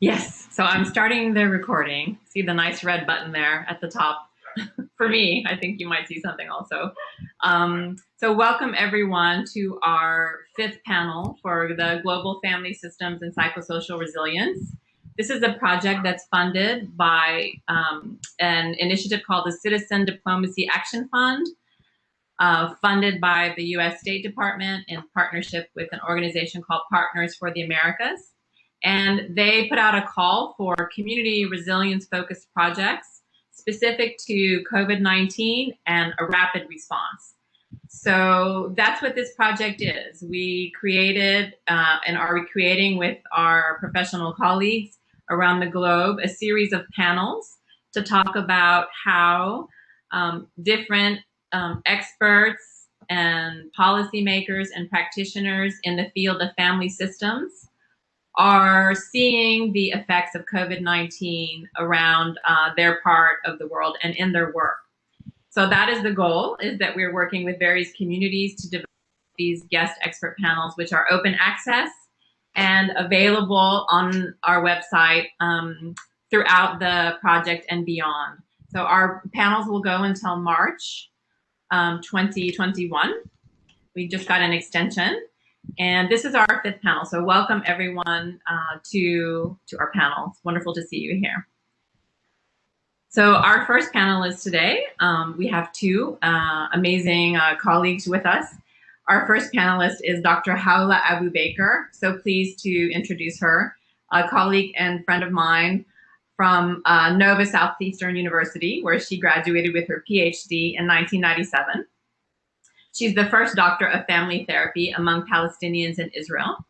Yes, so I'm starting the recording. See the nice red button there at the top. For me, I think you might see something also. So welcome everyone to our fifth panel for the Global Family Systems and Psychosocial Resilience. This is a project that's funded by an initiative called the Citizen Diplomacy Action Fund, funded by the US State Department in partnership with an organization called Partners for the Americas. And they put out a call for community resilience-focused projects specific to COVID-19 and a rapid response. So that's what this project is. We created and are creating with our professional colleagues around the globe a series of panels to talk about how different experts and policymakers and practitioners in the field of family systems are seeing the effects of COVID-19 around their part of the world and in their work. So that is the goal, is that we're working with various communities to develop these guest expert panels, which are open access and available on our website throughout the project and beyond. So our panels will go until March 2021. We just got an extension. And this is our fifth panel. So welcome everyone to our panel. It's wonderful to see you here. So our first panelist today, we have two amazing colleagues with us. Our first panelist is Dr. Khawla Bakr. So pleased to introduce her, a colleague and friend of mine from Nova Southeastern University, where she graduated with her PhD in 1997. She's the first doctor of family therapy among Palestinians in Israel.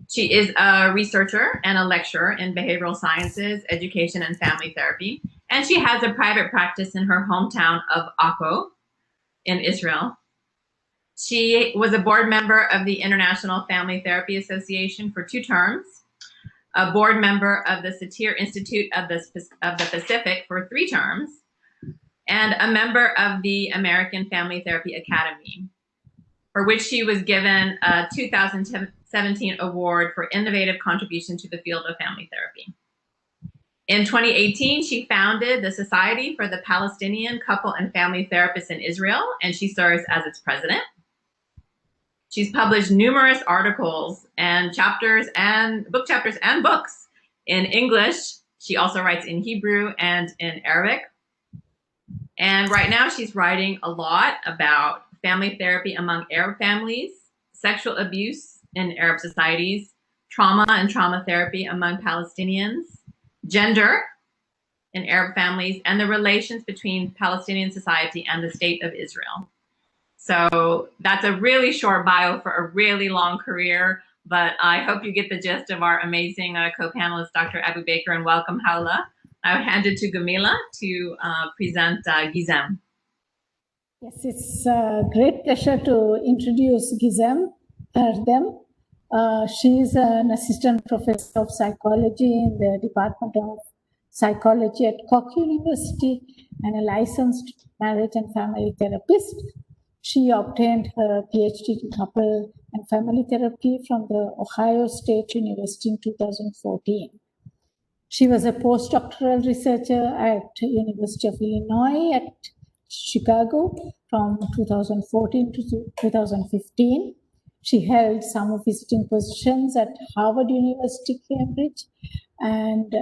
She is a researcher and a lecturer in behavioral sciences, education, and family therapy. And she has a private practice in her hometown of Akko in Israel. She was a board member of the International Family Therapy Association for 2 terms, a board member of the Satir Institute of the Pacific for 3 terms, and a member of the American Family Therapy Academy, for which she was given a 2017 award for innovative contribution to the field of family therapy. In 2018, she founded the Society for the Palestinian Couple and Family Therapists in Israel, and she serves as its president. She's published numerous articles and book chapters and books in English. She also writes in Hebrew and in Arabic. And right now she's writing a lot about family therapy among Arab families, sexual abuse in Arab societies, trauma and trauma therapy among Palestinians, gender in Arab families, and the relations between Palestinian society and the state of Israel. So that's a really short bio for a really long career, but I hope you get the gist of our amazing co-panelist, Dr. Bakr, and welcome, Khawla. I'll hand it to Gameela to present Gizem. Yes, it's a great pleasure to introduce Gizem Erdem. She is an assistant professor of psychology in the Department of Psychology at Koch University and a licensed marriage and family therapist. She obtained her PhD in couple and family therapy from the Ohio State University in 2014. She was a postdoctoral researcher at University of Illinois at Chicago from 2014 to 2015. She held summer visiting positions at Harvard University, Cambridge, and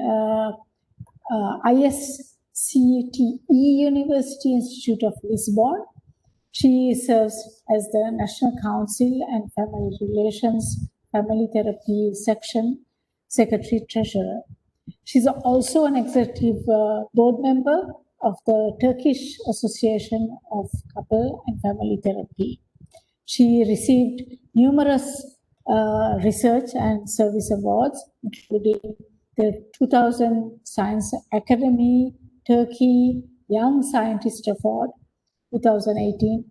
ISCTE University Institute of Lisbon. She serves as the National Council and Family Relations Family Therapy Section Secretary-Treasurer. She's also an executive board member of the Turkish Association of Couple and Family Therapy. She received numerous research and service awards, including the 2000 Science Academy Turkey Young Scientist Award, 2018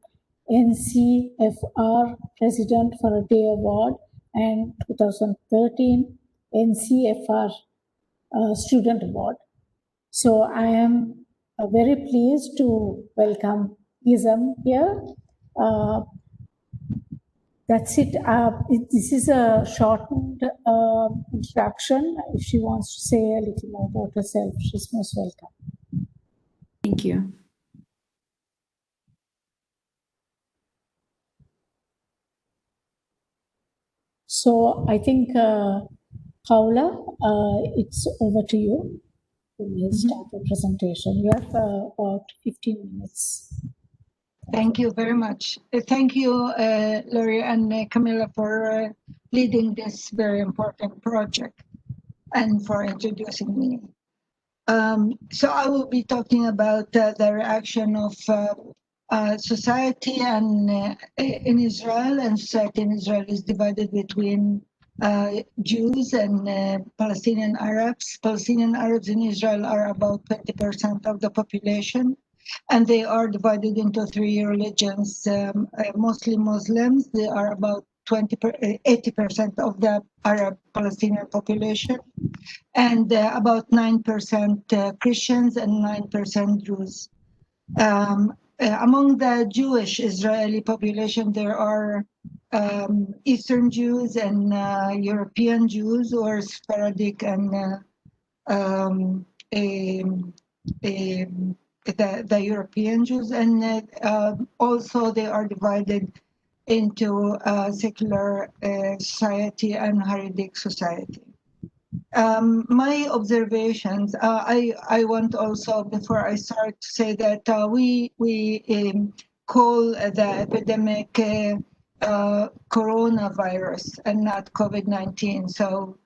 NCFR President for a Day Award, and 2013 NCFR Student Award. So I am very pleased to welcome Gizem here. That's it. This is a shortened introduction. If she wants to say a little more about herself, she's most welcome. Thank you. So I think, Khawla, it's over to you. You may start the presentation. You have about 15 minutes. Thank you very much. Thank you, Laurie and Gameela, for leading this very important project and for introducing me. So I will be talking about the reaction of society and in Israel, and society in Israel is divided between Jews and Palestinian Arabs. Palestinian Arabs in Israel are about 20% of the population, and they are divided into three religions. Mostly Muslims, they are about 80% of the Arab Palestinian population, and about 9% Christians and 9% Jews. Among the Jewish Israeli population, there are Eastern Jews and European Jews, or Sephardic and the European Jews, and also they are divided into secular society and Hasidic society. My observations, I want also, before I start, to say that we call the epidemic coronavirus and not COVID-19. So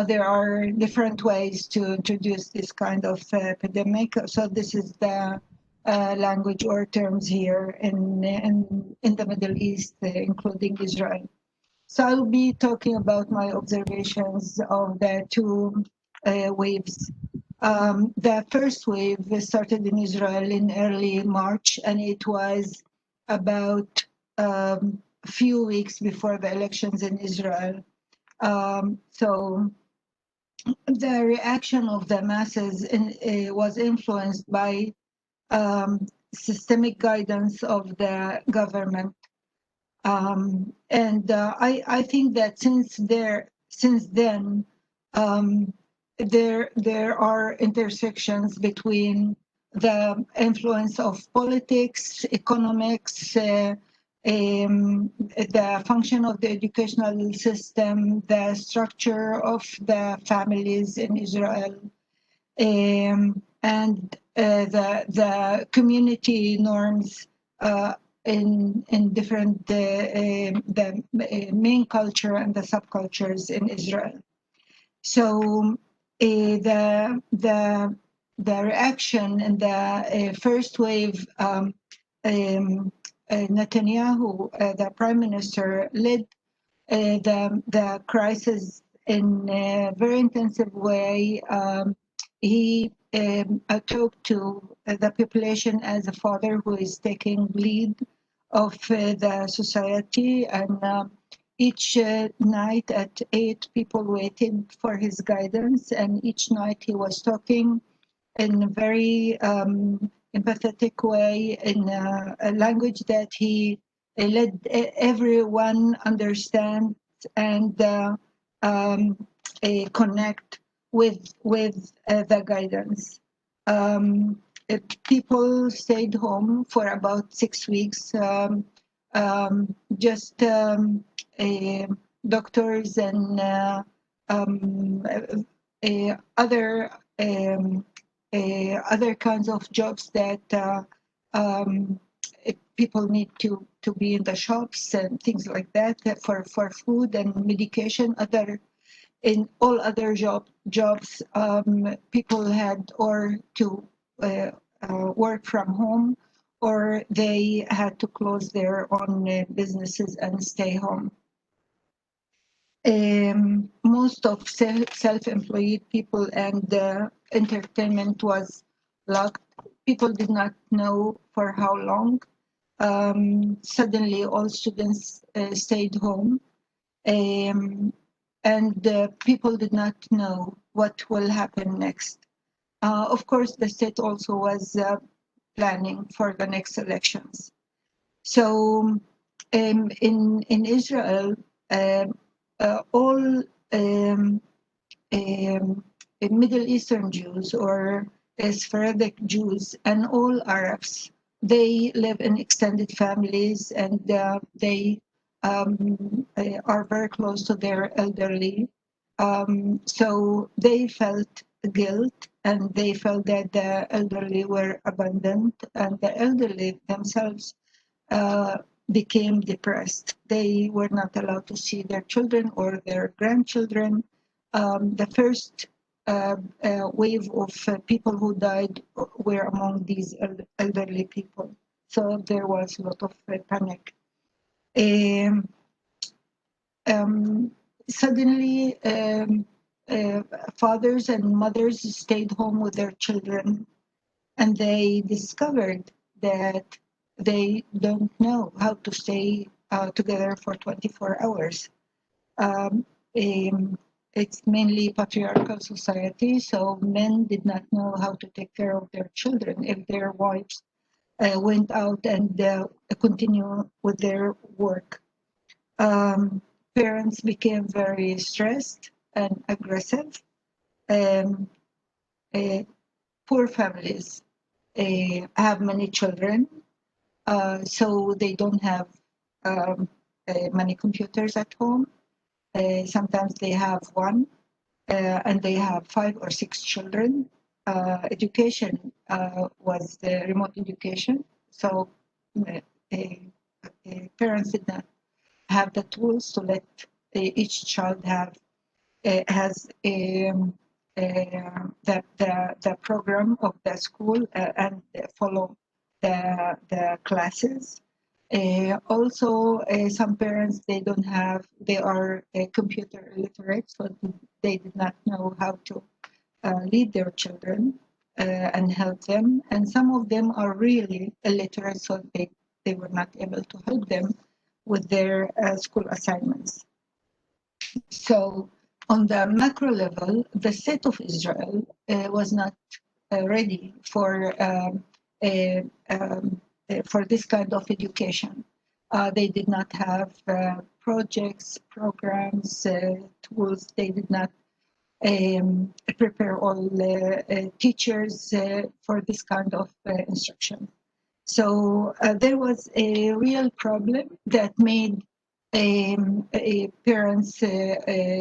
there are different ways to introduce this kind of epidemic. So this is the language or terms here in the Middle East, including Israel. So I'll be talking about my observations of the two waves. The first wave started in Israel in early March, and it was about a few weeks before the elections in Israel. So the reaction of the masses was influenced by systemic guidance of the government. I think that since then, there are intersections between the influence of politics, economics, the function of the educational system, the structure of the families in Israel, and the community norms in different the main culture and the subcultures in Israel. So the reaction in the first wave, Netanyahu, the prime minister, led the crisis in a very intensive way. He talked to the population as a father who is taking lead of the society, and each night at 8, people waited for his guidance, and each night he was talking in a very empathetic way, in a language that he let everyone understand and connect with the guidance. People stayed home for about 6 weeks. Just doctors and other kinds of jobs that people need to be in the shops and things like that for food and medication. In all other jobs, people had or to work from home, or they had to close their own businesses and stay home. Most of self-employed people and entertainment was locked. People did not know for how long. Suddenly, all students stayed home. And people did not know what will happen next. Of course, the state also was planning for the next elections. So in Israel, all Middle Eastern Jews or Sephardic Jews and all Arabs, they live in extended families, and they are very close to their elderly. So they felt guilt, and they felt that the elderly were abandoned, and the elderly themselves became depressed. They were not allowed to see their children or their grandchildren. The first wave of people who died were among these elderly people. So there was a lot of panic. Suddenly, fathers and mothers stayed home with their children, and they discovered that they don't know how to stay together for 24 hours. It's mainly patriarchal society, so men did not know how to take care of their children if their wives went out and continue with their work. Parents became very stressed and aggressive. Poor families have many children, so they don't have many computers at home. Sometimes they have one, and they have 5 or 6 children. Education was the remote education, so parents did not have the tools to let each child has the program of the school and follow the classes. Also, some parents, they are computer illiterate, so they did not know how to lead their children and help them. And some of them are really illiterate, so they were not able to help them with their school assignments. So on the macro level, the state of Israel was not ready for this kind of education. They did not have projects, programs, tools. They did not prepare all teachers for this kind of instruction. So there was a real problem that made parents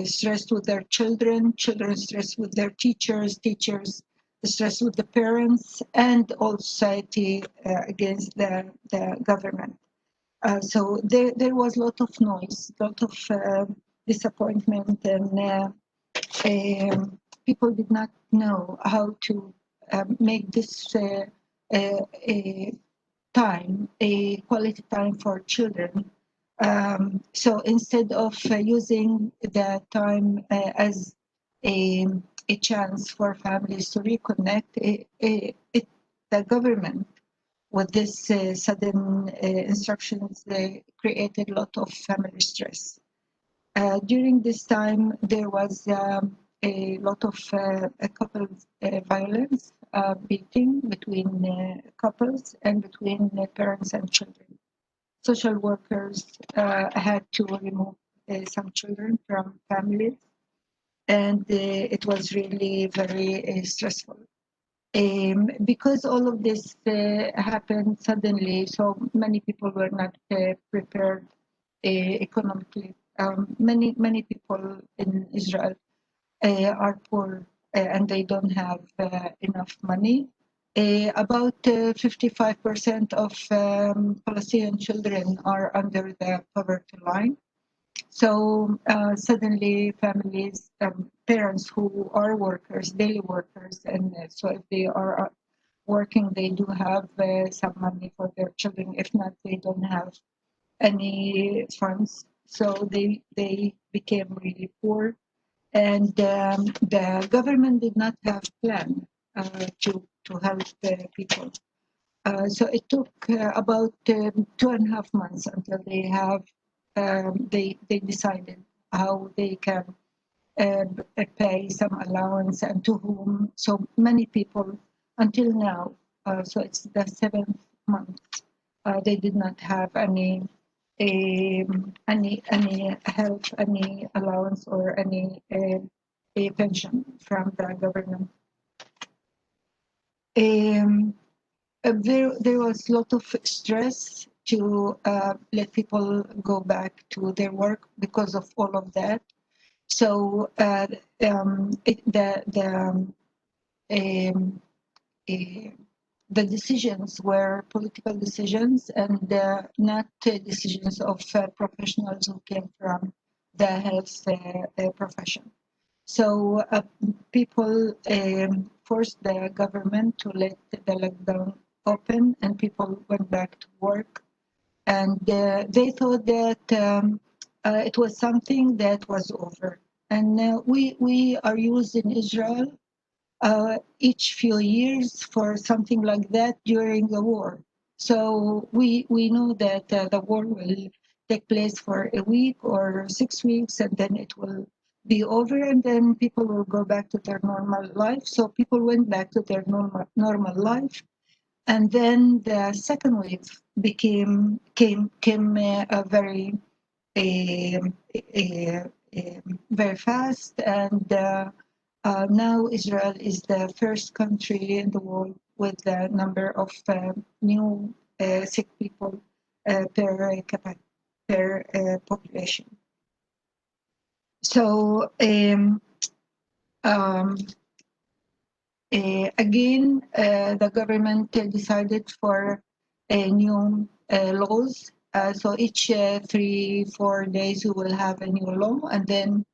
stressed with their children, children stressed with their teachers, teachers stressed with the parents, and all society against the government. So there was a lot of noise, a lot of disappointment, and people did not know how to make this time, a quality time for children. So instead of using the time as a chance for families to reconnect, the government, with this sudden instructions, created a lot of family stress. During this time, there was a lot of couple violence, beating between couples and between parents and children. Social workers had to remove some children from families, and it was really very stressful. Because all of this happened suddenly, so many people were not prepared economically. Many people in Israel are poor and they don't have enough money. About 55% of Palestinian children are under the poverty line. So suddenly families, parents who are workers, daily workers, and so if they are working, they do have some money for their children. If not, they don't have any funds. So they became really poor. And the government did not have a plan to help people. So it took about 2.5 months until they decided how they can pay some allowance and to whom. So many people until now, so it's the 7th month, they did not have any any help, any allowance, or any a pension from the government. There was a lot of stress to let people go back to their work because of all of that. So the decisions were political decisions and not decisions of professionals who came from the health profession. So people forced the government to let the lockdown open, and people went back to work. And they thought that it was something that was over. And we are used in Israel each few years for something like that during the war. So we know that the war will take place for a week or 6 weeks, and then it will be over, and then people will go back to their normal life. So people went back to their normal life, and then the second wave came very very fast, and now Israel is the first country in the world with the number of new sick people per population. So again, the government decided for new laws. So each 3-4 days we will have a new law, and then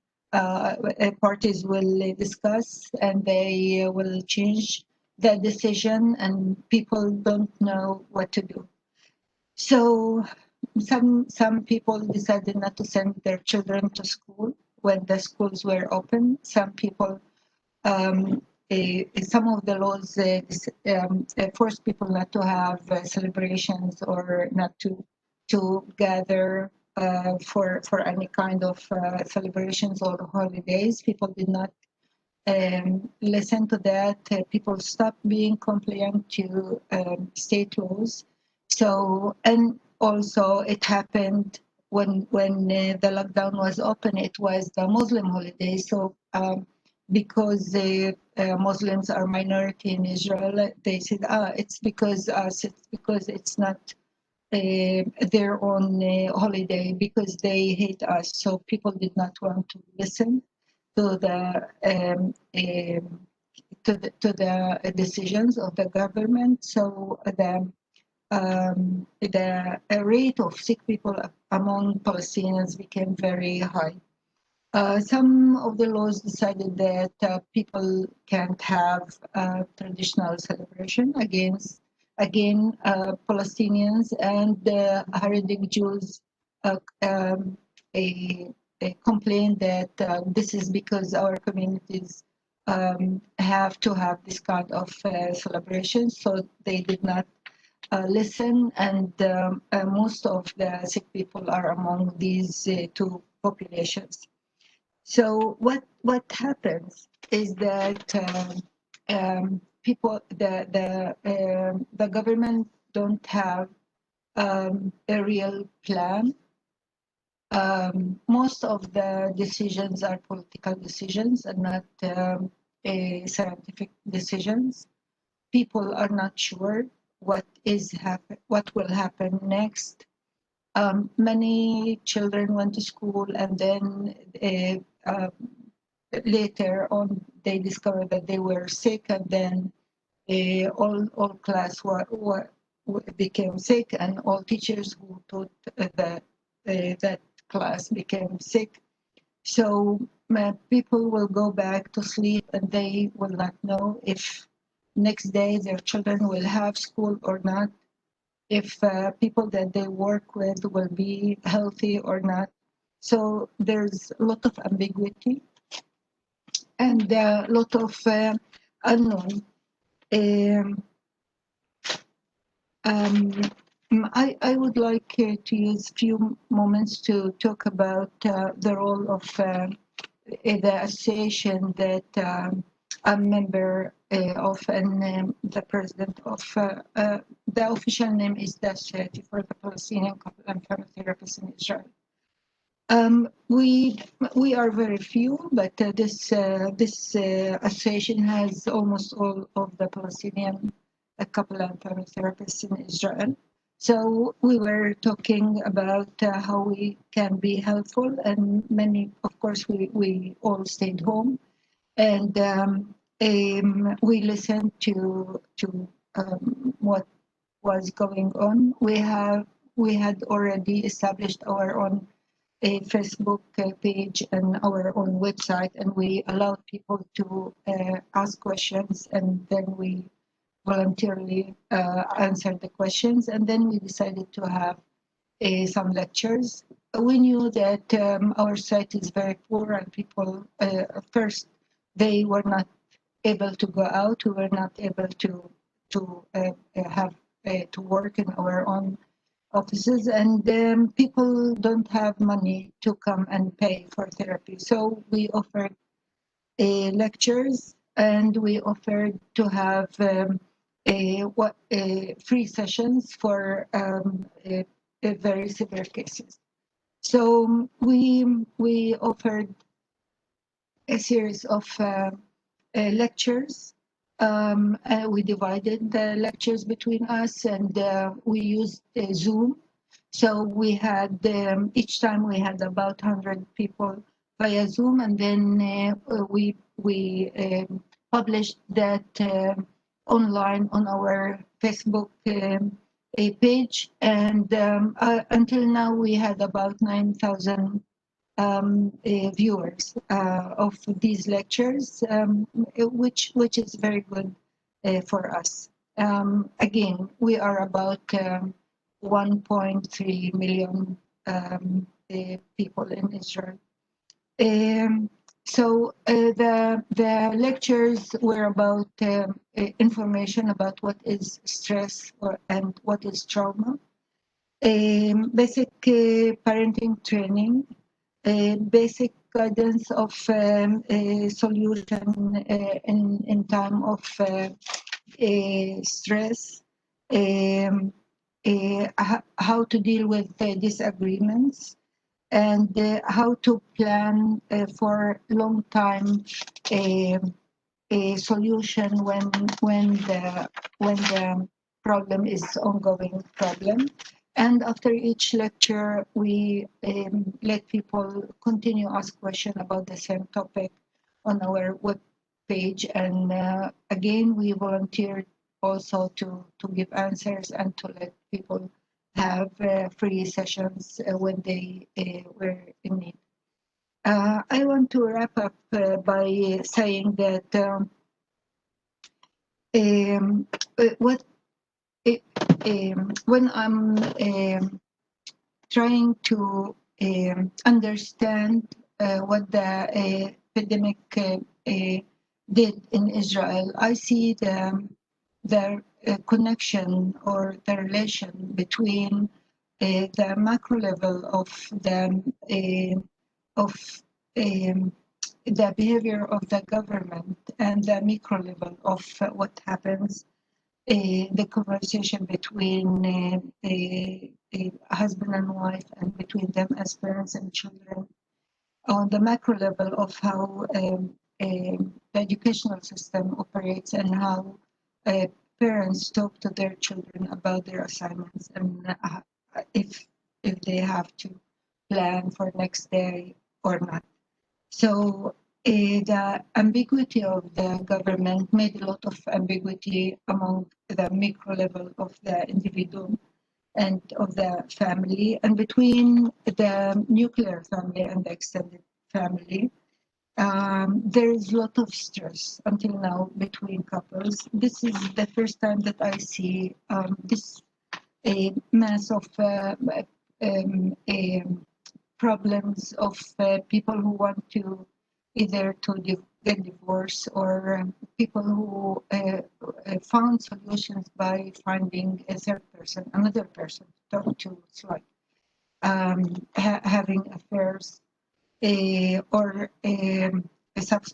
parties will discuss and they will change the decision, and people don't know what to do. So some people decided not to send their children to school when the schools were open. Some people some of the laws force people not to have celebrations or not to gather for any kind of celebrations or holidays. People did not listen to that. People stopped being compliant to state laws. So, and also it happened when the lockdown was open, it was the Muslim holiday. So because the Muslims are minority in Israel, they said, it's because it's not their own holiday, because they hate us. So people did not want to listen to the to the decisions of the government. So the rate of sick people among Palestinians became very high. Some of the laws decided that people can't have traditional celebration against, again, Palestinians and Hasidic Jews complained that this is because our communities have to have this kind of celebration, so they did not listen, and most of the sick people are among these two populations. So what happens is that people, the government don't have a real plan. Most of the decisions are political decisions and not scientific decisions. People are not sure what will happen next. Many children went to school, and then later on they discovered that they were sick, and then all class became sick, and all teachers who taught that class became sick. So people will go back to sleep, and they will not know if next day their children will have school or not, if people that they work with will be healthy or not. So there's a lot of ambiguity and a lot of unknown. I would like to use a few moments to talk about the role of the association that I'm a member of, and the president of the official name is Dash for the Palestinian Couple and Family Therapists in Israel. We are very few, but this association has almost all of the Palestinian couple and family therapists in Israel. So we were talking about how we can be helpful, and many, of course, we all stayed home, and we listened to what was going on. We had already established our own a Facebook page and our own website, and we allowed people to ask questions, and then we voluntarily answered the questions, and then we decided to have some lectures. We knew that our site is very poor, and people first they were not able to go out. We were not able to have to work in our own offices, and people don't have money to come and pay for therapy. So we offered lectures, and we offered to have free sessions for very severe cases. So we offered a series of lectures. We divided the lectures between us, and we used Zoom. So we had each time we had about 100 people via Zoom, and then we published that online on our Facebook page, and until now we had about 9,000 viewers of these lectures, which is very good for us. Again, we are about 1.3 million people in Israel. So the lectures were about information about what is stress and what is trauma, basic parenting training, basic guidance of solution in time of stress, how to deal with disagreements, and how to plan for long time a solution when the problem is ongoing problem. And after each lecture, we let people continue ask questions about the same topic on our web page. And again, we volunteered also to give answers and to let people have free sessions when they were in need. I want to wrap up by saying that when I'm trying to understand what the epidemic did in Israel, I see the connection or the relation between the macro level of the behavior of the government and the micro level of what happens, the conversation between a husband and wife and between them as parents and children, on the macro level of how the educational system operates and how parents talk to their children about their assignments and if they have to plan for next day or not. So the ambiguity of the government made a lot of ambiguity among the micro level of the individual and of the family, and between the nuclear family and the extended family. There is a lot of stress until now between couples. This is the first time that I see this mass of problems of people who want to either to get divorced or people who found solutions by finding a third person, another person to talk to. It's like having affairs or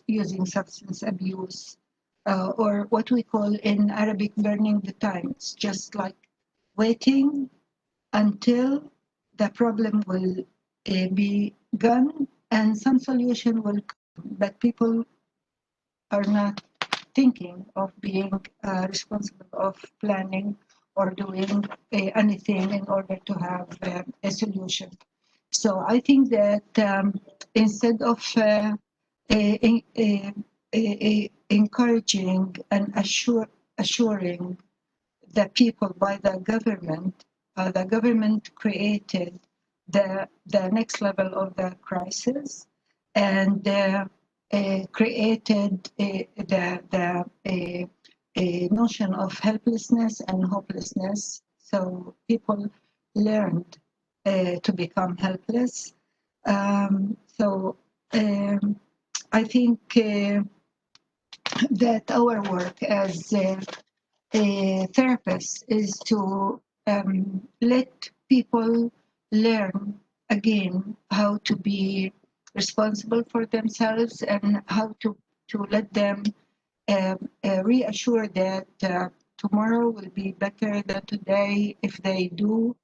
using substance abuse or what we call in Arabic burning the time. It's just like waiting until the problem will be gone and some solution will come. But people are not thinking of being responsible of planning or doing anything in order to have a solution. So I think that instead of encouraging and assuring the people by the government created the next level of the crisis and created the notion of helplessness and hopelessness. So people learned to become helpless. I think that our work as therapists is to let people learn again how to be responsible for themselves and how to let them reassure that tomorrow will be better than today. If they do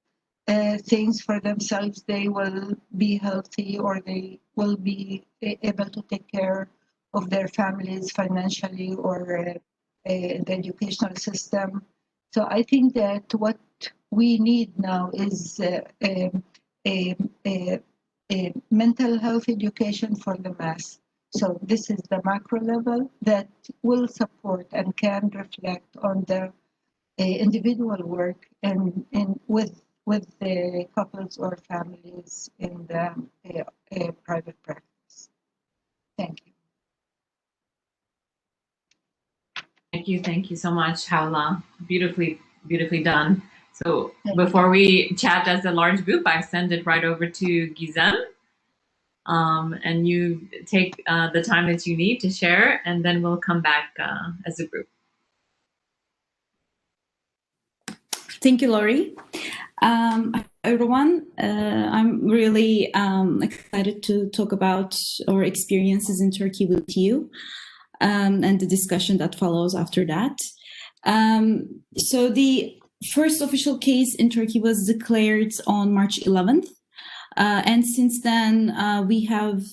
things for themselves, they will be healthy or they will be able to take care of their families financially or the educational system. So I think that what we need now is a mental health education for the mass. So this is the macro level that will support and can reflect on the individual work and with the couples or families in the private practice. Thank you. Thank you so much, Khawla. Beautifully done. So before we chat as a large group, I send it right over to Gizem. And you take the time that you need to share, and then we'll come back as a group. Thank you, Laurie. Everyone, I'm really excited to talk about our experiences in Turkey with you and the discussion that follows after that. So the first official case in Turkey was declared on March 11th. And since then, we have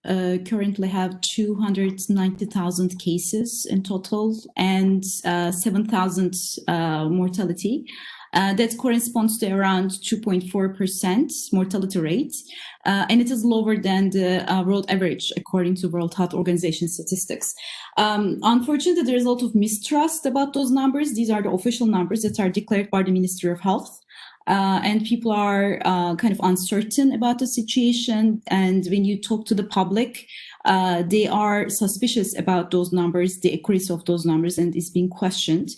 currently have 290,000 cases in total and 7,000 mortality. That corresponds to around 2.4% mortality rate, and it is lower than the world average according to World Health Organization statistics. Unfortunately, there is a lot of mistrust about those numbers. These are the official numbers that are declared by the Ministry of Health. And people are kind of uncertain about the situation. And when you talk to the public, they are suspicious about those numbers, the accuracy of those numbers, and it's being questioned.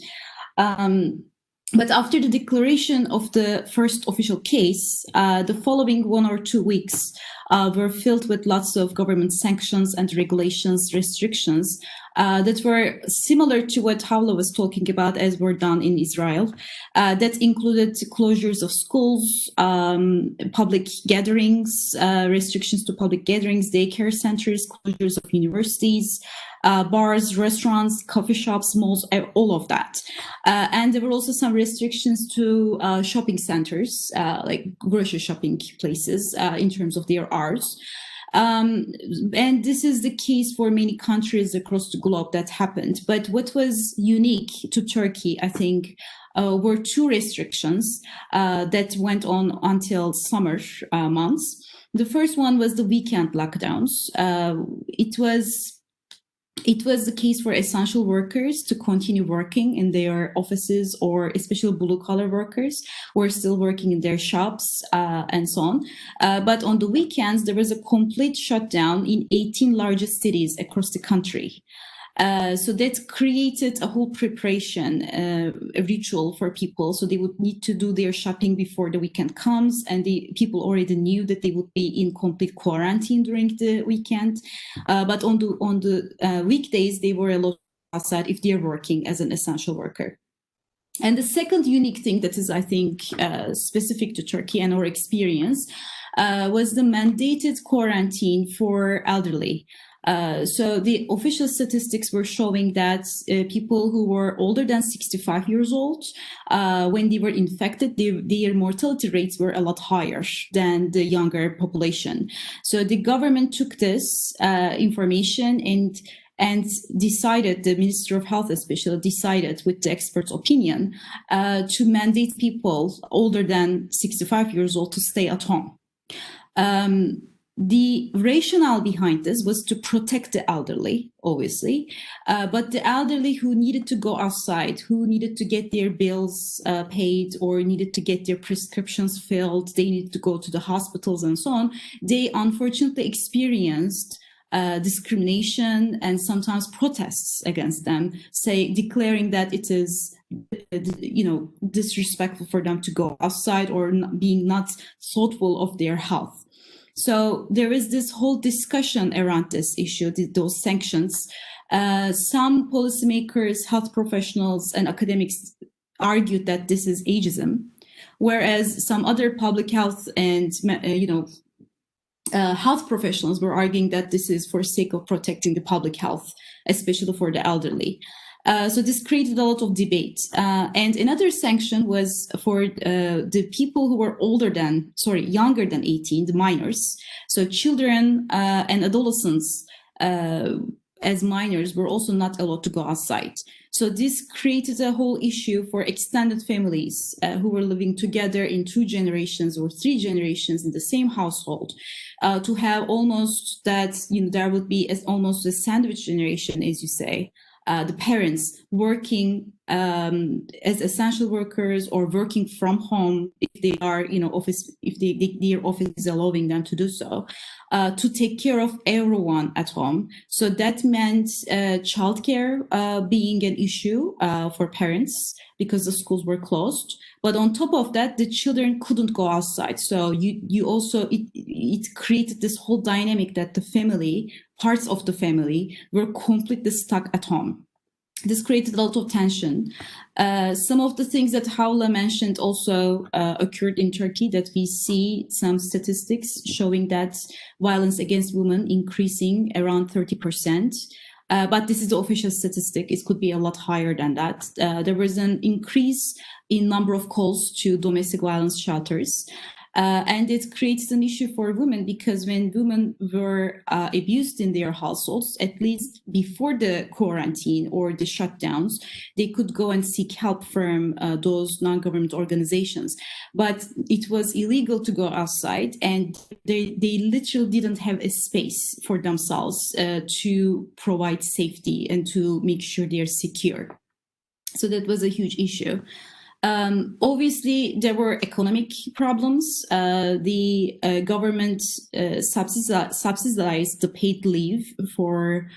But after the declaration of the first official case, the following 1 or 2 weeks were filled with lots of government sanctions and regulations, restrictions that were similar to what Khawla was talking about as were done in Israel. That included closures of schools, public gatherings, restrictions to public gatherings, daycare centers, closures of universities, bars, restaurants, coffee shops, malls, all of that. And there were also some restrictions to shopping centers, like grocery shopping places in terms of their hours. And this is the case for many countries across the globe that happened. But what was unique to Turkey, I think, were 2 restrictions that went on until summer months. The first one was the weekend lockdowns. It was the case for essential workers to continue working in their offices, or especially blue-collar workers who are still working in their shops and so on. But on the weekends, there was a complete shutdown in 18 largest cities across the country. So that created a whole preparation, a ritual for people. So they would need to do their shopping before the weekend comes, and the people already knew that they would be in complete quarantine during the weekend. But on the weekdays, they were allowed outside if they're working as an essential worker. And the second unique thing that is, I think, specific to Turkey and our experience was the mandated quarantine for elderly. So the official statistics were showing that people who were older than 65 years old, when they were infected, their mortality rates were a lot higher than the younger population. So the government took this information and decided, the Minister of Health especially decided with the expert's opinion to mandate people older than 65 years old to stay at home. The rationale behind this was to protect the elderly, obviously, but the elderly who needed to go outside, who needed to get their bills paid or needed to get their prescriptions filled, they needed to go to the hospitals and so on, they unfortunately experienced discrimination and sometimes protests against them, declaring that it is, disrespectful for them to go outside or being not thoughtful of their health. So there is this whole discussion around this issue, those sanctions. Some policymakers, health professionals, and academics argued that this is ageism, whereas some other public health and health professionals were arguing that this is for sake of protecting the public health, especially for the elderly. So this created a lot of debate. And another sanction was for the people who were younger than 18, the minors. So children and adolescents as minors were also not allowed to go outside. So this created a whole issue for extended families who were living together in 2 generations or 3 generations in the same household, to have almost that, there would be almost a sandwich generation, as you say. The parents working as essential workers or working from home if they are, their office is allowing them to do so, to take care of everyone at home. So that meant childcare being an issue for parents because the schools were closed. But on top of that, the children couldn't go outside. So it created this whole dynamic that parts of the family were completely stuck at home. This created a lot of tension. Some of the things that Khawla mentioned also occurred in Turkey, that we see some statistics showing that violence against women increasing around 30%. But this is the official statistic. It could be a lot higher than that. There was an increase in number of calls to domestic violence shelters. And it creates an issue for women because when women were abused in their households, at least before the quarantine or the shutdowns, they could go and seek help from those non-government organizations. But it was illegal to go outside, and they literally didn't have a space for themselves to provide safety and to make sure they are secure. So that was a huge issue. Obviously, there were economic problems. The government subsidized the paid leave for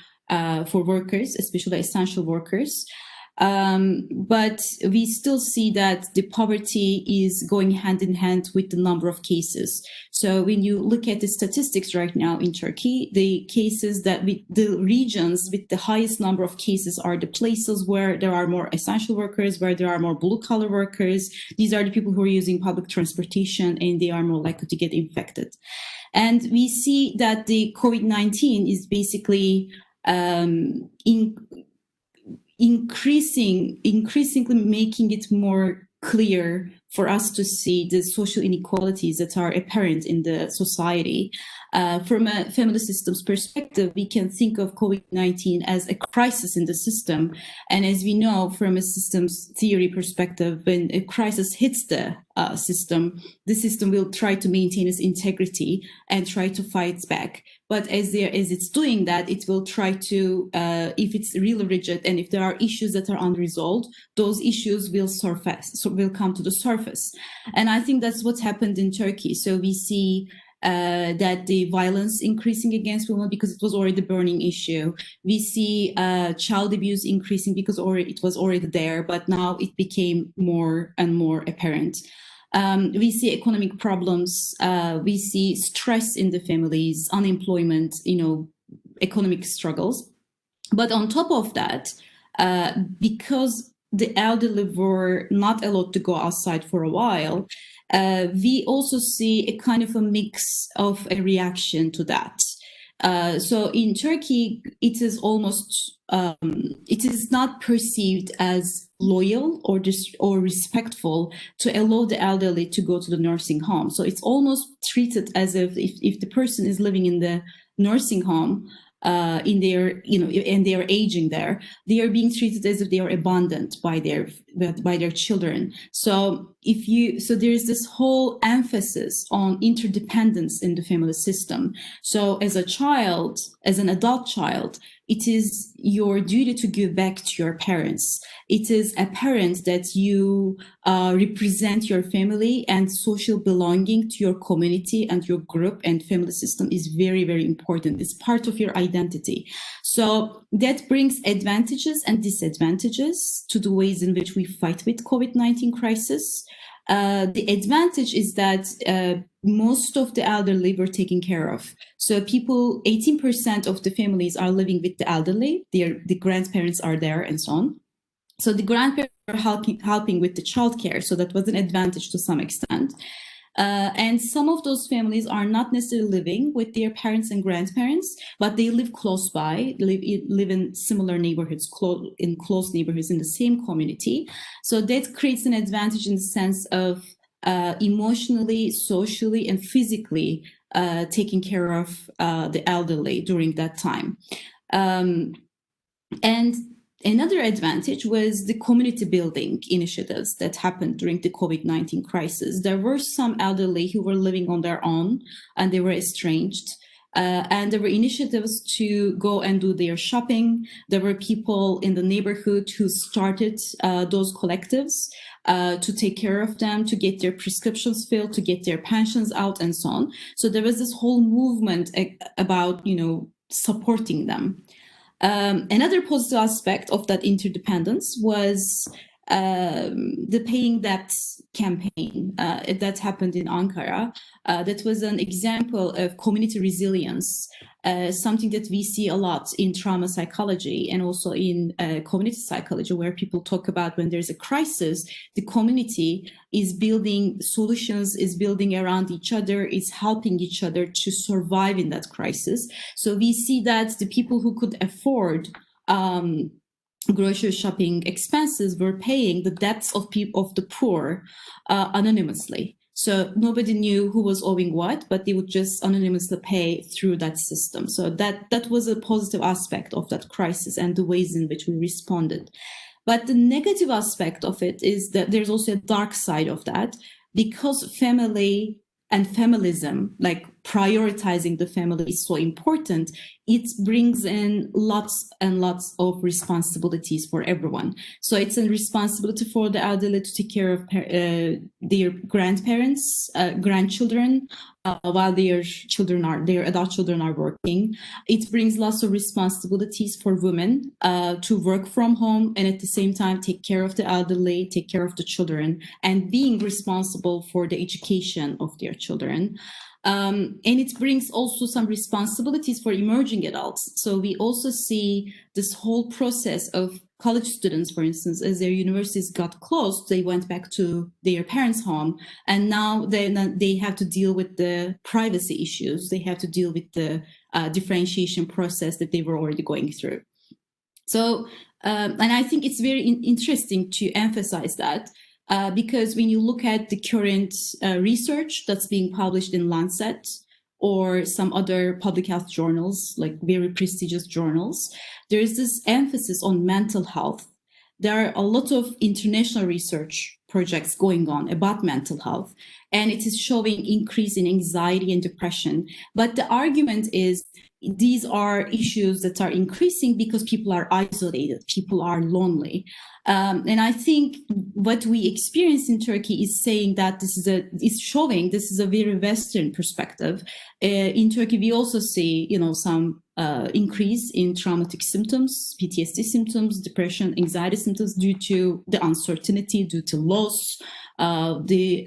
workers, especially essential workers. But we still see that the poverty is going hand in hand with the number of cases. So when you look at the statistics right now in Turkey, the regions with the highest number of cases are the places where there are more essential workers, where there are more blue-collar workers. These are the people who are using public transportation, and they are more likely to get infected. And we see that the COVID-19 is basically increasingly making it more clear for us to see the social inequalities that are apparent in the society. From a family systems perspective, we can think of COVID-19 as a crisis in the system. And as we know, from a systems theory perspective, when a crisis hits the system will try to maintain its integrity and try to fight back. But as it's doing that, it will try to, if it's really rigid and if there are issues that are unresolved, those issues will come to the surface. And I think that's what happened in Turkey. So we see that the violence increasing against women because it was already a burning issue. We see child abuse increasing because it was already there, but now it became more and more apparent. We see economic problems. We see stress in the families, unemployment, economic struggles. But on top of that, because the elderly were not allowed to go outside for a while, we also see a kind of a mix of a reaction to that. So in Turkey, it is almost it is not perceived as loyal or respectful to allow the elderly to go to the nursing home. So it's almost treated as if the person is living in the nursing home in their, and they are aging there, they are being treated as if they are abandoned by their children. So there is this whole emphasis on interdependence in the family system. So as an adult child, it is your duty to give back to your parents. It is apparent that you represent your family, and social belonging to your community and your group and family system is very, very important. It's part of your identity. So that brings advantages and disadvantages to the ways in which we fight with COVID-19 crisis. The advantage is that most of the elderly were taken care of. So 18% of the families are living with the elderly. The grandparents are there and so on. So the grandparents are helping with the childcare. So that was an advantage to some extent. And some of those families are not necessarily living with their parents and grandparents, but they live close by, live in similar neighborhoods, in close neighborhoods in the same community. So that creates an advantage in the sense of emotionally, socially, and physically taking care of the elderly during that time. And another advantage was the community building initiatives that happened during the COVID-19 crisis. There were some elderly who were living on their own and they were estranged. And there were initiatives to go and do their shopping. There were people in the neighborhood who started those collectives to take care of them, to get their prescriptions filled, to get their pensions out, and so on. So there was this whole movement about, supporting them. Another positive aspect of that interdependence was the Paying Debts campaign that happened in Ankara. That was an example of community resilience, something that we see a lot in trauma psychology and also in community psychology, where people talk about when there's a crisis, the community is building solutions, is building around each other, is helping each other to survive in that crisis. So we see that the people who could afford grocery shopping expenses were paying the debts of the poor anonymously. So nobody knew who was owing what, but they would just anonymously pay through that system. So that was a positive aspect of that crisis and the ways in which we responded. But the negative aspect of it is that there's also a dark side of that, because family and feminism, like prioritizing the family, is so important. It brings in lots and lots of responsibilities for everyone. So it's a responsibility for the elderly to take care of their grandparents, grandchildren, while their adult children are working. It brings lots of responsibilities for women to work from home and at the same time take care of the elderly, take care of the children, and being responsible for the education of their children. And it brings also some responsibilities for emerging adults. So we also see this whole process of college students, for instance, as their universities got closed, they went back to their parents' home, and now they have to deal with the privacy issues. They have to deal with the differentiation process that they were already going through. So, and I think it's very interesting to emphasize that. Because when you look at the current research that's being published in Lancet or some other public health journals, like very prestigious journals, there is this emphasis on mental health. There are a lot of international research projects going on about mental health, and it is showing increase in anxiety and depression. But the argument is these are issues that are increasing because people are isolated, people are lonely. And I think what we experience in Turkey is saying that this is a very Western perspective. In Turkey, we also see, some increase in traumatic symptoms, PTSD symptoms, depression, anxiety symptoms due to the uncertainty, due to loss, the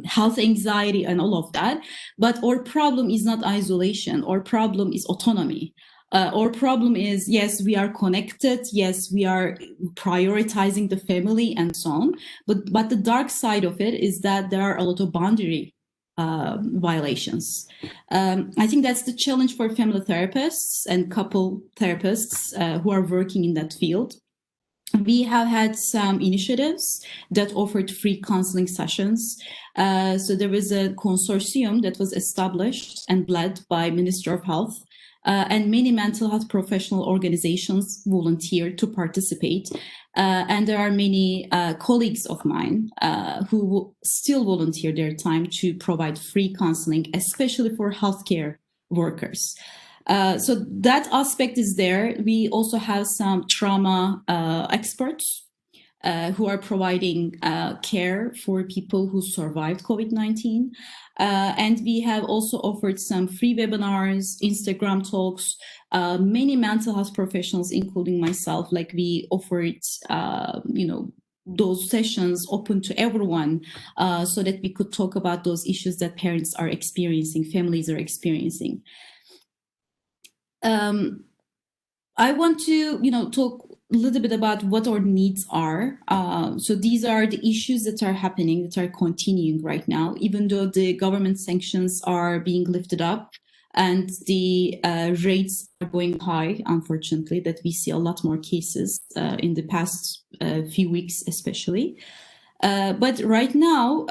health anxiety and all of that. But our problem is not isolation. Our problem is autonomy. Our problem is, yes, we are connected. Yes, we are prioritizing the family and so on. But the dark side of it is that there are a lot of boundary violations. I think that's the challenge for family therapists and couple therapists who are working in that field. We have had some initiatives that offered free counseling sessions. So there was a consortium that was established and led by Minister of Health, and many mental health professional organizations volunteered to participate. And there are many colleagues of mine who still volunteer their time to provide free counseling, especially for healthcare workers. So that aspect is there. We also have some trauma experts who are providing care for people who survived COVID-19. And we have also offered some free webinars, Instagram talks, many mental health professionals, including myself, like we offered, those sessions open to everyone so that we could talk about those issues that parents are experiencing, families are experiencing. I want to, talk a little bit about what our needs are. So these are the issues that are happening, that are continuing right now, even though the government sanctions are being lifted up and the rates are going high, unfortunately, that we see a lot more cases in the past few weeks, especially. But right now,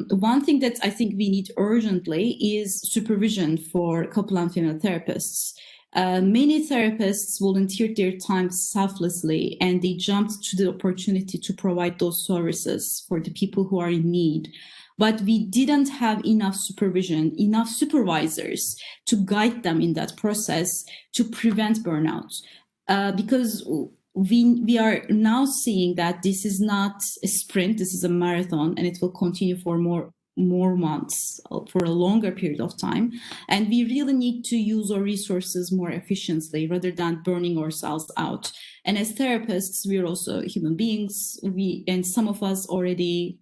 one thing that I think we need urgently is supervision for couple and family therapists. Many therapists volunteered their time selflessly, and they jumped to the opportunity to provide those services for the people who are in need. But we didn't have enough supervision, enough supervisors to guide them in that process to prevent burnout. Because we are now seeing that this is not a sprint, this is a marathon, and it will continue for more months, for a longer period of time. And we really need to use our resources more efficiently rather than burning ourselves out. And as therapists, we're also human beings. And some of us already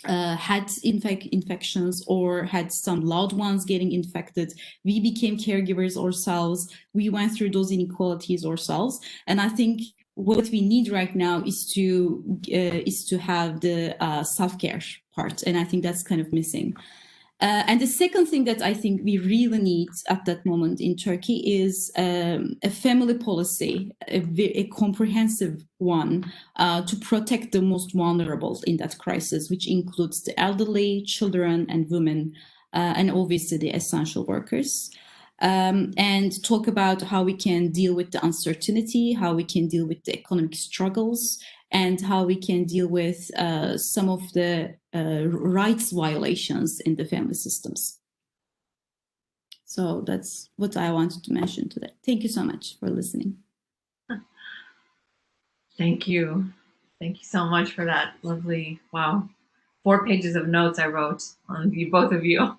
had infections or had some loved ones getting infected. We became caregivers ourselves. We went through those inequalities ourselves. And I think what we need right now is to have the self-care part, and I think that's kind of missing. And the second thing that I think we really need at that moment in Turkey is a family policy, a comprehensive one to protect the most vulnerable in that crisis, which includes the elderly, children, and women, and obviously the essential workers. And talk about how we can deal with the uncertainty, how we can deal with the economic struggles, and how we can deal with some of the rights violations in the family systems. So that's what I wanted to mention today. Thank you so much for listening. Thank you. Thank you so much for that lovely, wow, 4 pages of notes I wrote on you, both of you.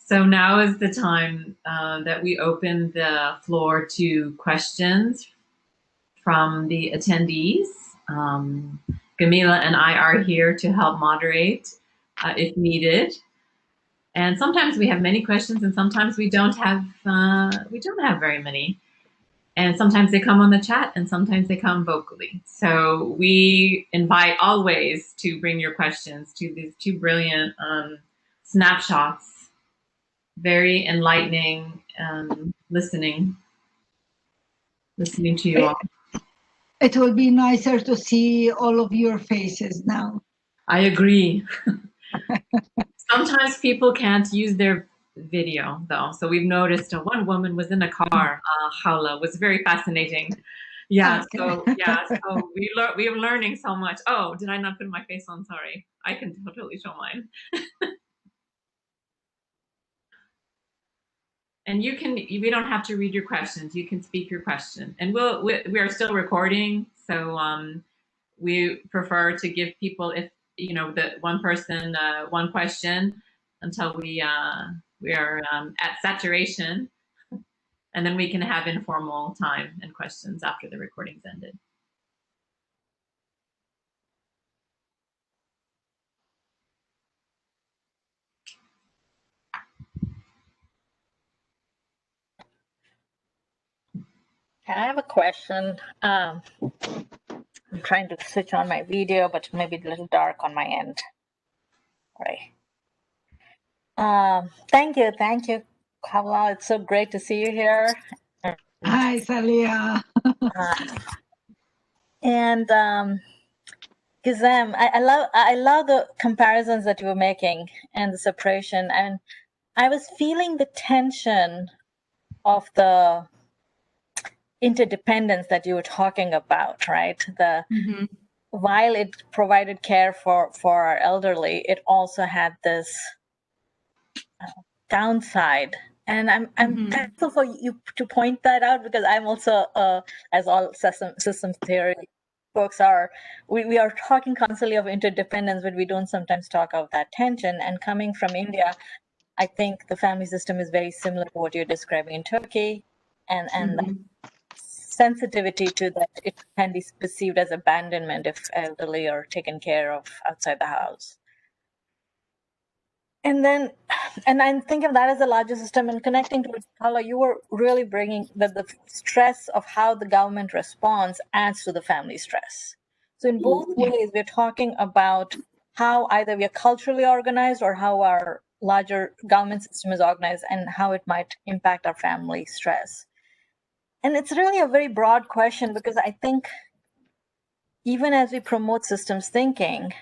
So now is the time that we open the floor to questions from the attendees. Gameela and I are here to help moderate if needed. And sometimes we have many questions, and sometimes we don't have very many. And sometimes they come on the chat, and sometimes they come vocally. So we invite always to bring your questions to these 2 brilliant snapshots. Very enlightening, listening to you all. It will be nicer to see all of your faces now. I agree. Sometimes people can't use their video though. So we've noticed one woman was in a car, Khawla, was very fascinating. Yeah, okay. So we're learning so much. Oh, did I not put my face on? Sorry. I can totally show mine. And we don't have to read your questions. You can speak your question. And we are still recording. So we prefer to give people, if, the one person, one question until we are at saturation. And then we can have informal time and questions after the recording's ended. I have a question. I'm trying to switch on my video, but maybe a little dark on my end. Right. Thank you, Khawla. It's so great to see you here. Hi, Salia. And Gizem, I love the comparisons that you were making and the separation. And I was feeling the tension of the interdependence that you were talking about, right? While it provided care for our elderly, it also had this downside. And I'm thankful for you to point that out, because I'm also, as all systems theory folks are, we are talking constantly of interdependence, but we don't sometimes talk of that tension. And coming from India, I think the family system is very similar to what you're describing in Turkey, and the sensitivity to that it can be perceived as abandonment if elderly are taken care of outside the house. And I'm thinking of that as a larger system, and connecting to it, Khawla, you were really bringing the stress of how the government responds adds to the family stress. So in both ways, we're talking about how either we are culturally organized or how our larger government system is organized and how it might impact our family stress. And it's really a very broad question, because I think even as we promote systems thinking,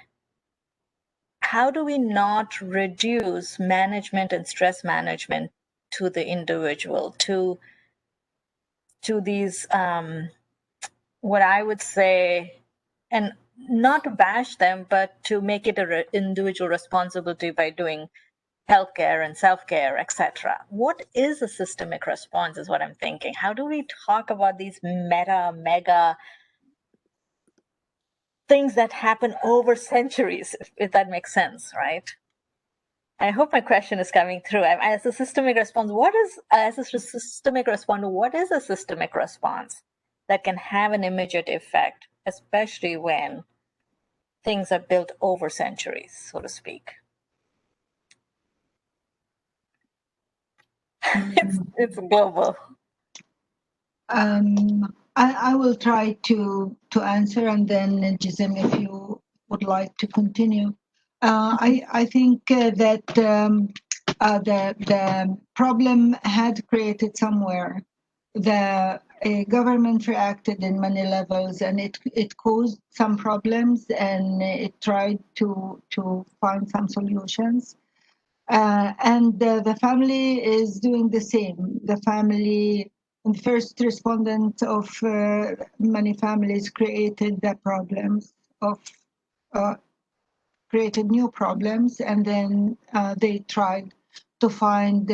how do we not reduce management and stress management to the individual, to these, what I would say, and not to bash them, but to make it an individual responsibility by doing healthcare and self-care, etc. What is a systemic response is what I'm thinking. How do we talk about these mega things that happen over centuries, if that makes sense, right? I hope my question is coming through. As a systemic response, what is a systemic response that can have an immediate effect, especially when things are built over centuries, so to speak? It's global. I will try to answer, and then Gizem, if you would like to continue. I think that the problem had created somewhere. The government reacted in many levels, and it caused some problems, and it tried to find some solutions. And the family is doing the same. The family, the first respondent of many families, created the problems of created new problems, and then they tried to find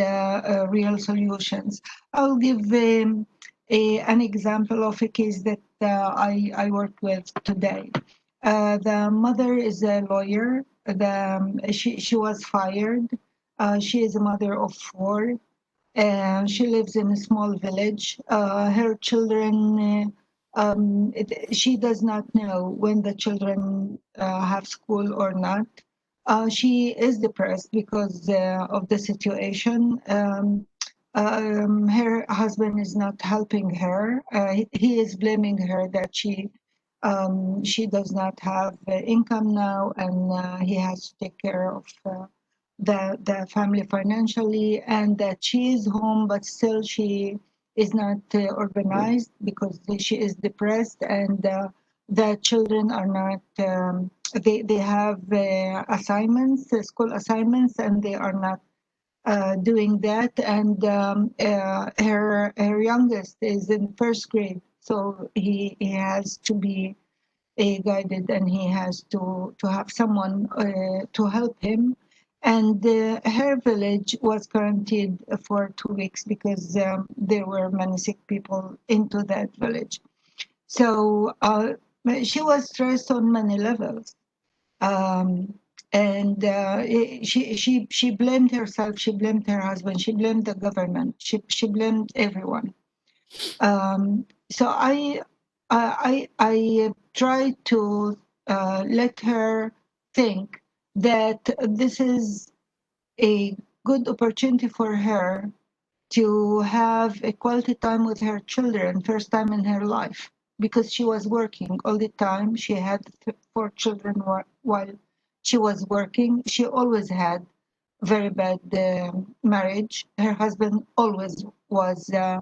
real solutions. I'll give an example of a case that I worked with today. The mother is a lawyer. She was fired. She is a mother of 4. She lives in a small village. Her children, she does not know when the children have school or not. She is depressed because of the situation. Her husband is not helping her. He is blaming her that she does not have income now, and he has to take care of the family financially, and that she is home, but still she is not organized because she is depressed, and the children are not, they have assignments, school assignments, and they are not doing that. And her youngest is in 1st grade, so he has to be guided, and he has to have someone to help him. And her village was quarantined for 2 weeks because there were many sick people into that village. So she was stressed on many levels. And she blamed herself, she blamed her husband, she blamed the government, she blamed everyone. So I try to let her think that this is a good opportunity for her to have a quality time with her children, first time in her life, because she was working all the time. She had 4 children while she was working. She always had very bad marriage. Her husband always was a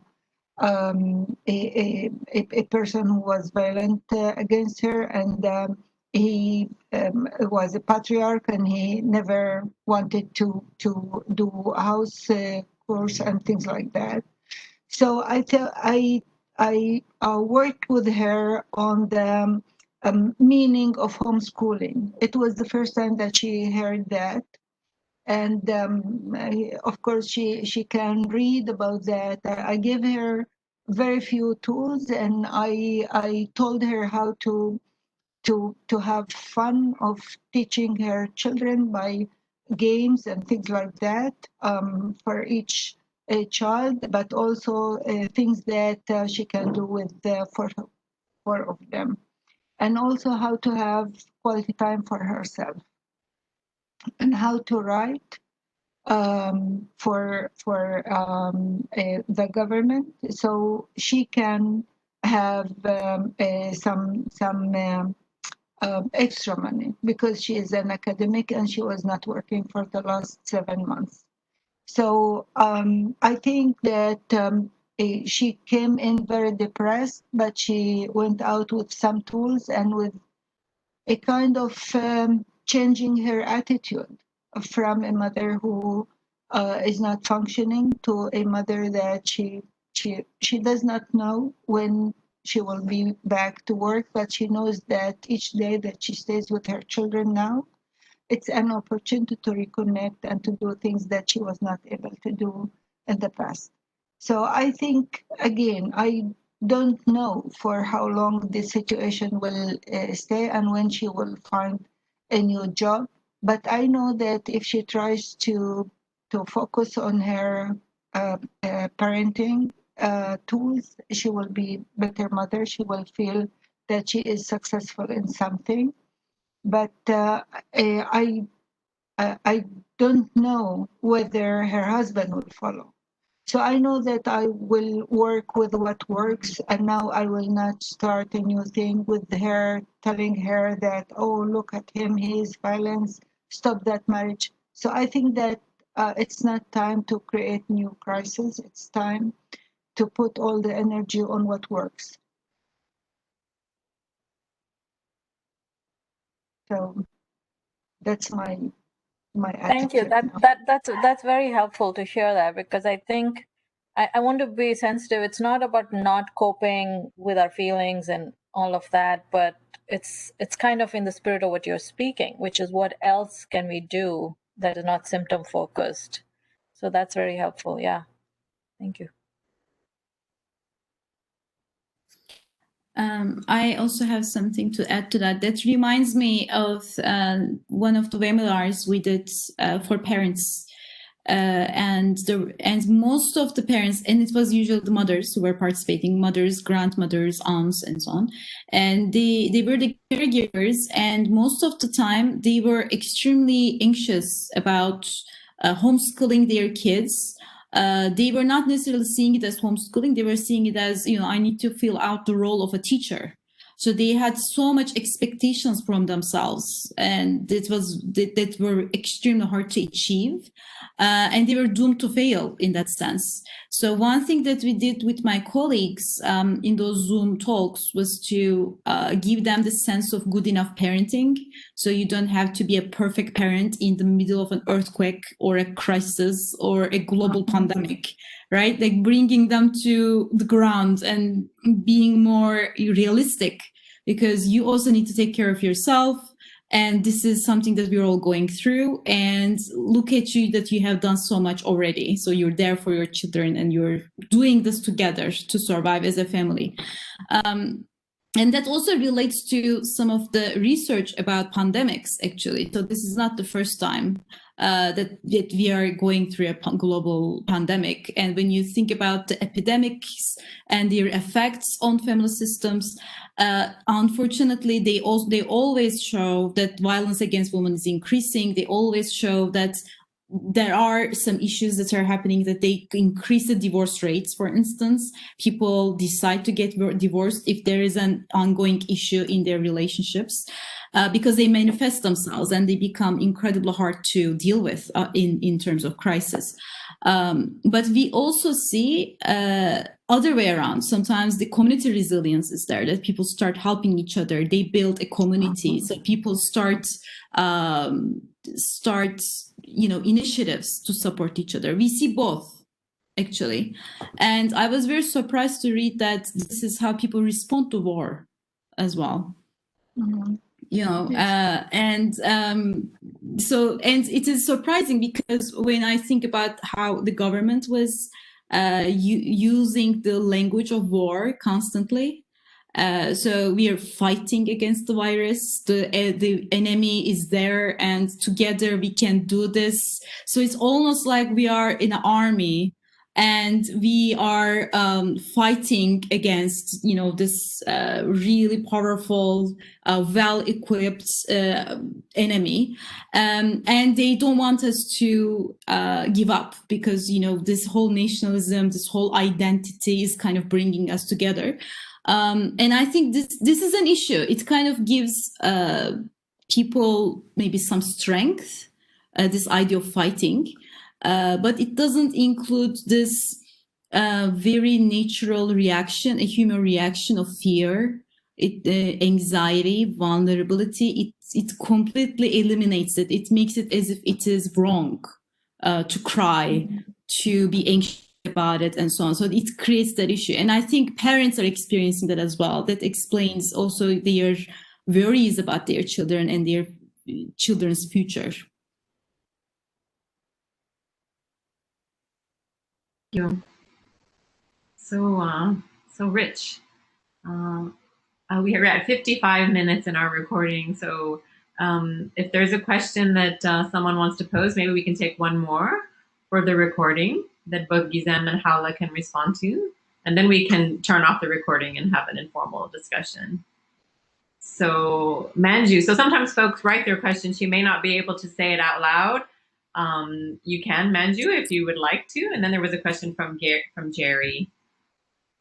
person who was violent against her, and he was a patriarch, and he never wanted to do house chores and things like that. So I worked with her on the meaning of homeschooling. It was the first time that she heard that, and of course she can read about that. I gave her very few tools, and I told her how to have fun of teaching her children by games and things like that, for each child, but also things that she can do with four of them, and also how to have quality time for herself, and how to write for the government, so she can have some extra money, because she is an academic and she was not working for the last 7 months. So I think that she came in very depressed, but she went out with some tools and with a kind of changing her attitude from a mother who is not functioning to a mother that she does not know when she will be back to work, but she knows that each day that she stays with her children now, it's an opportunity to reconnect and to do things that she was not able to do in the past. So I think, again, I don't know for how long this situation will stay and when she will find a new job. But I know that if she tries to focus on her parenting tools, she will be better mother. She will feel that she is successful in something. But I don't know whether her husband will follow. So I know that I will work with what works, and now I will not start a new thing with her, telling her that, oh, look at him, he is violence, stop that marriage. So I think that it's not time to create new crises. It's time to put all the energy on what works. So that's my Thank you. attitude now. That's very helpful to hear that, because I think I want to be sensitive. It's not about not coping with our feelings and all of that, but it's kind of in the spirit of what you're speaking, which is what else can we do that is not symptom focused. So that's very helpful. Yeah. Thank you. I also have something to add to that. That reminds me of one of the webinars we did for parents, and most of the parents, and it was usually the mothers who were participating, mothers, grandmothers, aunts, and so on, and they were the caregivers, and most of the time they were extremely anxious about homeschooling their kids. They were not necessarily seeing it as homeschooling. They were seeing it as, I need to fill out the role of a teacher. So they had so much expectations from themselves, and that were extremely hard to achieve. And they were doomed to fail in that sense. So one thing that we did with my colleagues in those Zoom talks was to give them the sense of good enough parenting. So you don't have to be a perfect parent in the middle of an earthquake or a crisis or a global pandemic, right? Like bringing them to the ground and being more realistic, because you also need to take care of yourself. And this is something that we're all going through, and look at you that you have done so much already. So you're there for your children and you're doing this together to survive as a family. And that also relates to some of the research about pandemics, actually. So this is not the first time that we are going through a global pandemic. And when you think about the epidemics and their effects on family systems, unfortunately, they always show that violence against women is increasing. They always show that there are some issues that are happening that they increase the divorce rates. For instance, people decide to get divorced if there is an ongoing issue in their relationships, because they manifest themselves and they become incredibly hard to deal with in terms of crisis. But we also see other way around. Sometimes the community resilience is there, that people start helping each other. They build a community. So people start initiatives to support each other. We see both, actually. And I was very surprised to read that this is how people respond to war as well. Mm-hmm. And it is surprising, because when I think about how the government was using the language of war constantly, so we are fighting against the virus, the enemy is there, and together we can do this. So it's almost like we are in an army and we are fighting against, this really powerful, well-equipped enemy. And they don't want us to give up, because, this whole nationalism, this whole identity is kind of bringing us together. And I think this is an issue. It kind of gives people maybe some strength, this idea of fighting. But it doesn't include this very natural reaction, a human reaction of fear, anxiety, vulnerability. It completely eliminates it. It makes it as if it is wrong to cry, to be anxious about it, and so on. So it creates that issue. And I think parents are experiencing that as well. That explains also their worries about their children and their children's future. You. So rich. We are at 55 minutes in our recording. So if there's a question that someone wants to pose, maybe we can take one more for the recording that both Gizem and Khawla can respond to. And then we can turn off the recording and have an informal discussion. So Manju, so sometimes folks write their questions. You may not be able to say it out loud. You can, Manju, if you would like to. And then there was a question from Jerry.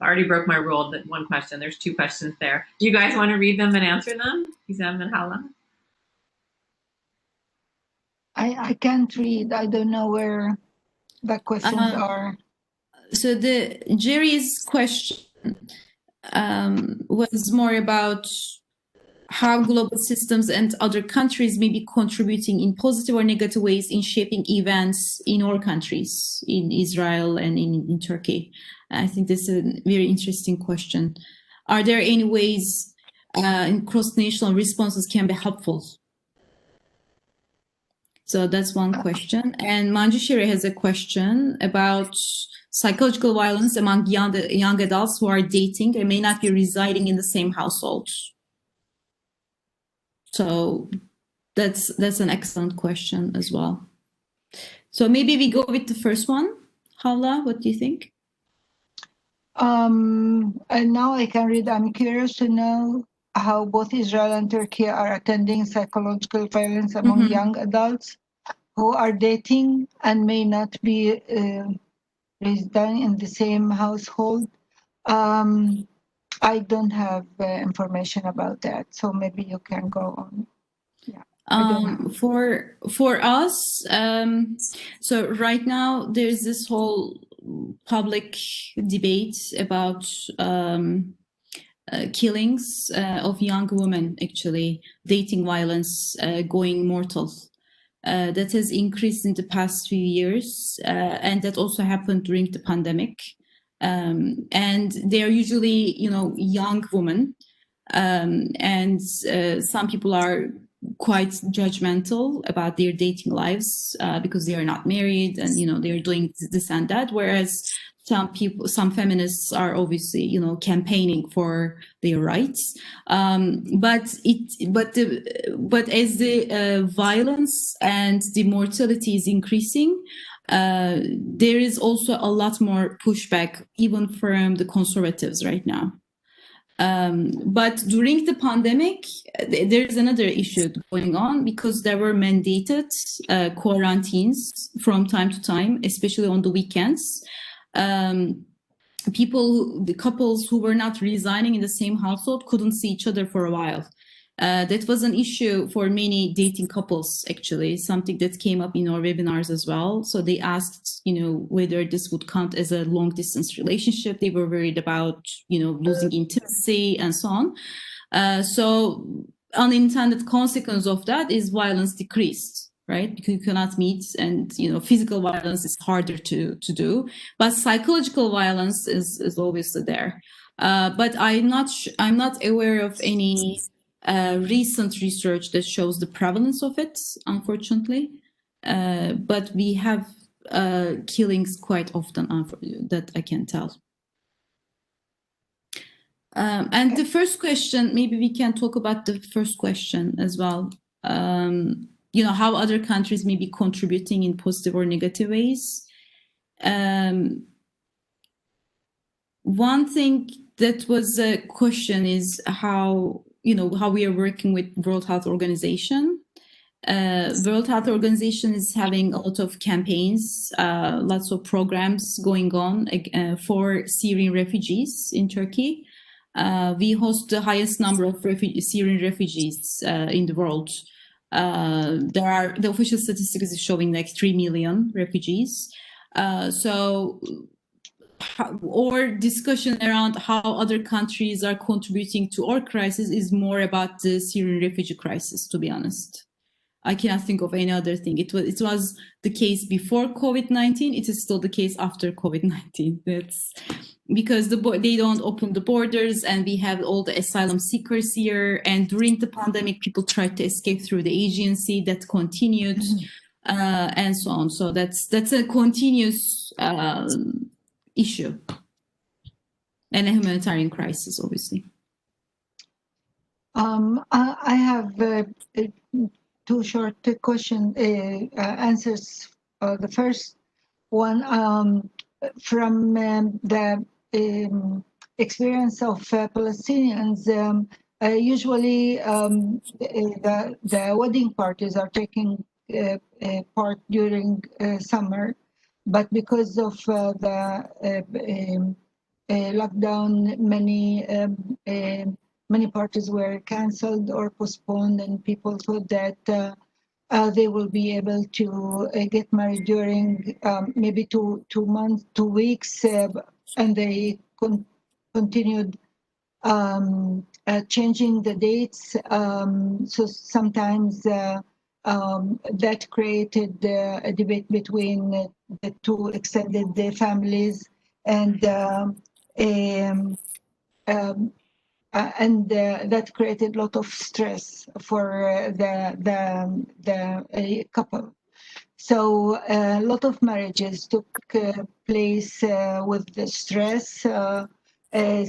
I already broke my rule that one question. There's two questions there. Do you guys want to read them and answer them, Gizem and Khawla? I can't read. I don't know where the questions are. So Jerry's question was more about how global systems and other countries may be contributing in positive or negative ways in shaping events in all countries, in Israel and in Turkey. I think this is a very interesting question. Are there any ways in cross-national responses can be helpful? So that's one question. And Manjushiri has a question about psychological violence among young adults who are dating and may not be residing in the same household. So that's an excellent question as well. So maybe we go with the first one. Khawla, what do you think? And now I can read. I'm curious to know how both Israel and Turkey are attending psychological violence among young adults who are dating and may not be residing in the same household. I don't have information about that, so maybe you can go on. Yeah. For us, so right now there's this whole public debate about killings of young women, actually, dating violence going mortal. That has increased in the past few years, and that also happened during the pandemic. And they are usually, young women, and some people are quite judgmental about their dating lives because they are not married and they are doing this and that, whereas some feminists are obviously campaigning for their rights, but as the violence and the mortality is increasing, there is also a lot more pushback even from the conservatives right now. But during the pandemic, there's another issue going on because there were mandated quarantines from time to time, especially on the weekends. The couples who were not residing in the same household couldn't see each other for a while. That was an issue for many dating couples, actually, something that came up in our webinars as well. So they asked, whether this would count as a long distance relationship. They were worried about, losing intimacy and so on. So unintended consequence of that is violence decreased, right? Because you cannot meet, and physical violence is harder to do, but psychological violence is always there. But I'm not aware of any recent research that shows the prevalence of it, unfortunately. But we have killings quite often, that I can tell. And the first question, maybe we can talk about the first question as well. How other countries may be contributing in positive or negative ways. One thing that was a question is how we are working with World Health Organization. World Health Organization is having a lot of campaigns, lots of programs going on for Syrian refugees in Turkey. We host the highest number of Syrian refugees in the world. The official statistics is showing like 3 million refugees. Or discussion around how other countries are contributing to our crisis is more about the Syrian refugee crisis, to be honest. I cannot think of any other thing. It was the case before COVID-19. It is still the case after COVID-19. That's because they don't open the borders, and we have all the asylum seekers here. And during the pandemic, people tried to escape through the agency. That continued, and so on. So that's a continuous issue and a humanitarian crisis, obviously. I have two short answers. The first one, from the experience of Palestinians, usually the wedding parties are taking part during summer, but because of the lockdown, many parties were cancelled or postponed, and people thought that they will be able to get married during maybe 2 weeks, and they continued changing the dates. So sometimes that created a debate between the two extended families, and that created a lot of stress for the couple. So a lot of marriages took place with the stress.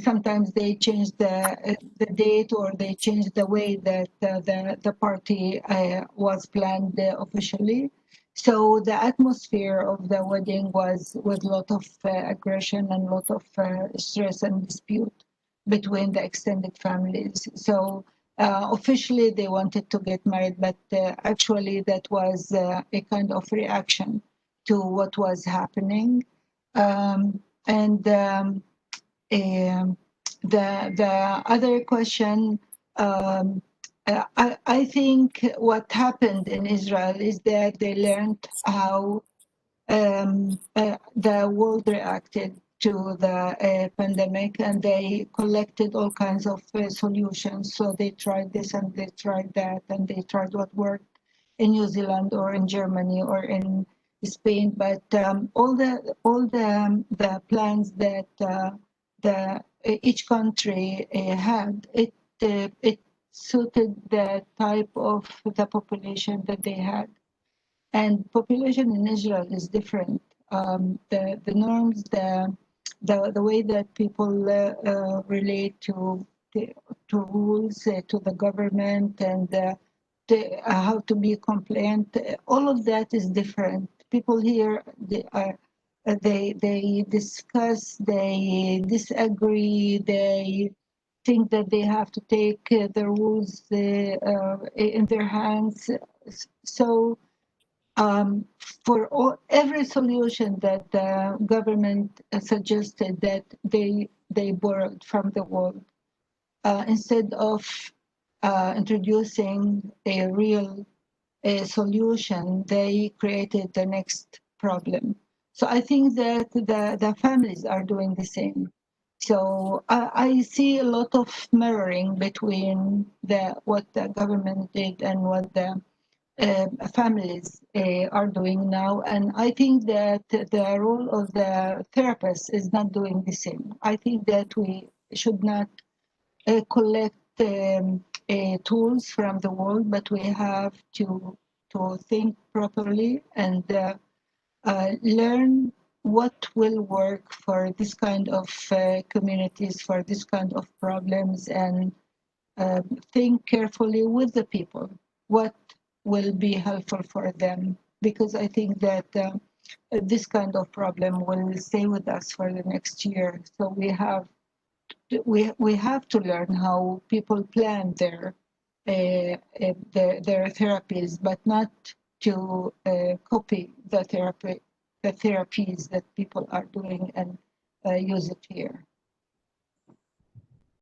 Sometimes they changed the date, or they changed the way that the party was planned officially. So the atmosphere of the wedding was with a lot of aggression and a lot of stress and dispute between the extended families. So officially they wanted to get married, but actually that was a kind of reaction to what was happening. The other question, I think what happened in Israel is that they learned how the world reacted to the pandemic, and they collected all kinds of solutions. So they tried this and they tried that, and they tried what worked in New Zealand or in Germany or in Spain. But all the plans that each country had, it suited the type of the population that they had. And population in Israel is different. The norms, the way that people relate to rules, to the government, and how to be compliant, all of that is different. People here, they discuss, they disagree, they think that they have to take the rules in their hands. So for every solution that the government suggested, that they borrowed from the world, instead of introducing a real solution, they created the next problem. So I think that the families are doing the same. So I see a lot of mirroring between what the government did and what the families are doing now. And I think that the role of the therapist is not doing the same. I think that we should not collect tools from the world, but we have to think properly and learn what will work for this kind of communities, for this kind of problems, and think carefully with the people what will be helpful for them. Because I think that this kind of problem will stay with us for the next year. So we have to learn how people plan their therapies, but not to copy the therapies that people are doing and use it here.